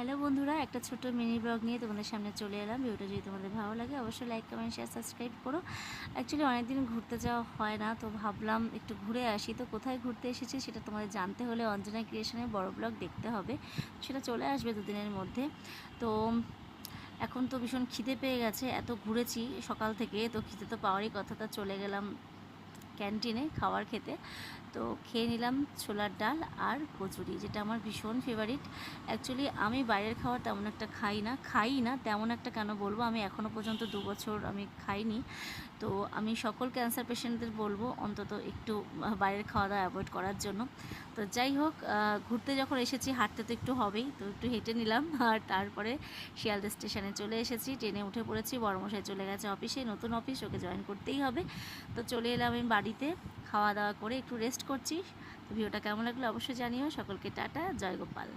Hello বন্ধুরা, একটা ছোট্ট মিনি ব্লগ নিয়ে তোমাদের সামনে চলে এলাম। ভিডিওটা যদি তোমাদের ভালো লাগে অবশ্যই লাইক, কমেন্ট, শেয়ার, সাবস্ক্রাইব করো। অ্যাকচুয়ালি অনেকদিন ঘুরতে যাওয়া হয় না, তো ভাবলাম একটু ঘুরে আসি। তো কোথায় ঘুরতে এসেছি সেটা তোমাদের জানতে হলে অঞ্জনা ক্রিয়েশনের বড় ব্লগ দেখতে হবে, সেটা চলে আসবে দুদিনের মধ্যে। তো এখন তো ভীষণ খিদে পেয়ে গেছে, এত ঘুরেছি সকাল থেকে, তো খিদে তো পাওয়ারই কথা। তা চলে গেলাম ক্যান্টিনে খাবার খেতে। তো খেয়ে নিলাম ছোলার ডাল আর কচুরি, যেটা আমার ভীষণ ফেভারিট। অ্যাকচুয়ালি আমি বাইরের খাবার তেমন একটা খাই না তেমন একটা, কেন বলবো, আমি এখনও পর্যন্ত 2 বছর আমি খাইনি। তো আমি সকল ক্যান্সার পেশেন্টদের বলবো অন্তত একটু বাইরের খাওয়া দাওয়া অ্যাভয়েড করার জন্য। তো যাই হোক, ঘুরতে যখন এসেছি হাঁটতে তো একটু হবেই, তো একটু হেঁটে নিলাম। আর তারপরে শিয়ালদা স্টেশনে চলে এসেছি, ট্রেনে উঠে পড়েছি। বড়মশাই চলে গেছে অফিসে, নতুন অফিস, ওকে জয়েন করতেই হবে। তো চলে এলাম আমি বাড়িতে, খাওয়া দাওয়া করে একটু রেস্ট করছি। তো ভিডিওটা কেমন লাগলো অবশ্যই জানিও। সকলকে টাটা, জয় গোপাল।